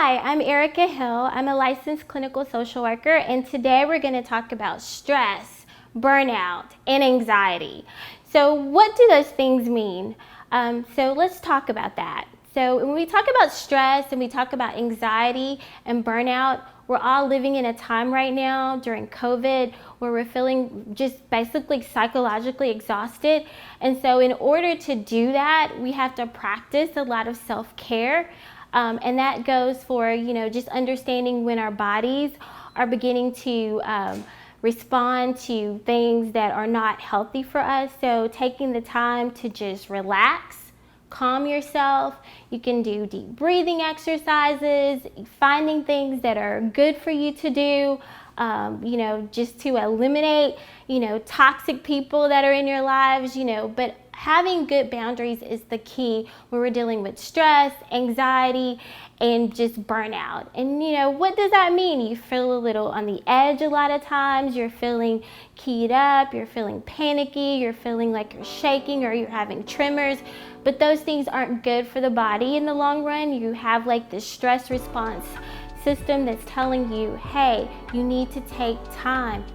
Hi, I'm Erricka Hill. I'm a licensed clinical social worker, and today we're going to talk about stress, burnout, and anxiety. So what do those things mean? So let's talk about that. So when we talk about stress and we talk about anxiety and burnout, we're all living in a time right now during COVID where we're feeling just basically psychologically exhausted. And so in order to do that, we have to practice a lot of self-care. And that goes for, just understanding when our bodies are beginning to respond to things that are not healthy for us. So taking the time to just relax, calm yourself. You can do deep breathing exercises, finding things that are good for you to do, just to eliminate, toxic people that are in your lives, but having good boundaries is the key when we're dealing with stress, anxiety, and just burnout. And what does that mean? You feel a little on the edge a lot of times. You're feeling keyed up, you're feeling panicky, you're feeling like you're shaking or you're having tremors. But those things aren't good for the body in the long run. You have like this stress response system that's telling you, hey, you need to take time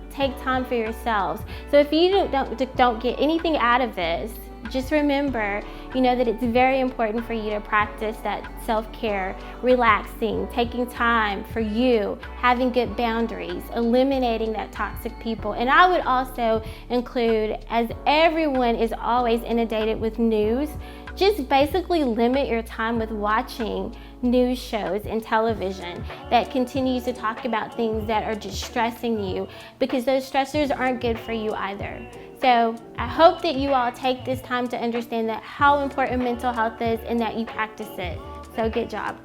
for yourselves. So if you don't get anything out of this, just remember, that it's very important for you to practice that self-care, relaxing, taking time for you, having good boundaries, eliminating that toxic people. And I would also include, as everyone is always inundated with news, just basically limit your time with watching news shows and television that continues to talk about things that are just stressing you, because those stressors aren't good for you either. So I hope that you all take this time to understand that how important mental health is and that you practice it. So good job.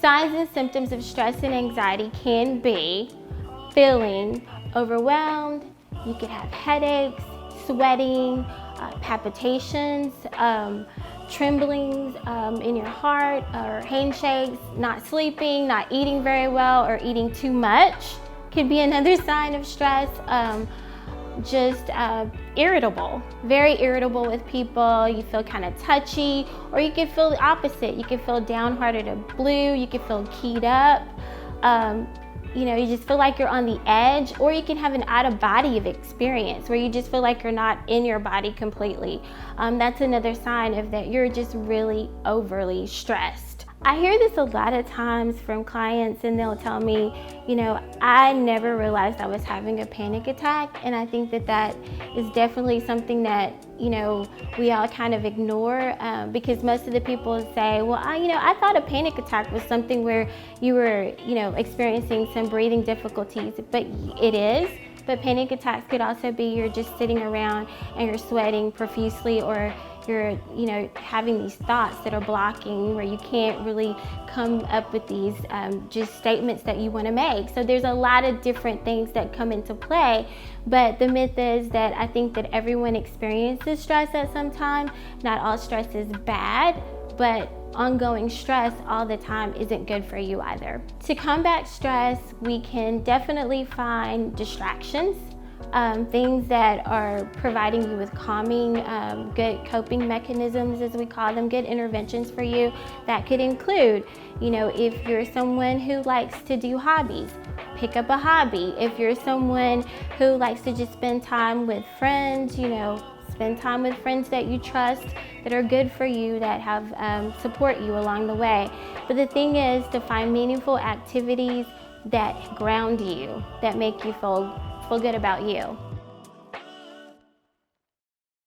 Signs and symptoms of stress and anxiety can be feeling overwhelmed. You could have headaches, sweating, palpitations, tremblings in your heart, or handshakes, not sleeping, not eating very well, or eating too much could be another sign of stress. Just irritable, very irritable with people. You feel kind of touchy, or you could feel the opposite. You could feel downhearted or blue. You could feel keyed up. You just feel like you're on the edge, or you can have an out-of-body experience where you just feel like you're not in your body completely. That's another sign of that you're just really overly stressed. I hear this a lot of times from clients, and they'll tell me, I never realized I was having a panic attack. And I think that is definitely something that, we all kind of ignore, because most of the people say, well, I thought a panic attack was something where you were, experiencing some breathing difficulties, but it is. But panic attacks could also be you're just sitting around and you're sweating profusely, or you're, having these thoughts that are blocking, where you can't really come up with these just statements that you want to make. So there's a lot of different things that come into play. But the myth is that I think that everyone experiences stress at some time. Not all stress is bad, but ongoing stress all the time isn't good for you either. To combat stress, we can definitely find distractions, things that are providing you with calming, good coping mechanisms, as we call them, good interventions for you. That could include, if you're someone who likes to do hobbies, pick up a hobby. If you're someone who likes to just spend time with friends, spend time with friends that you trust, that are good for you, that have support you along the way. But the thing is to find meaningful activities that ground you, that make you feel good about you.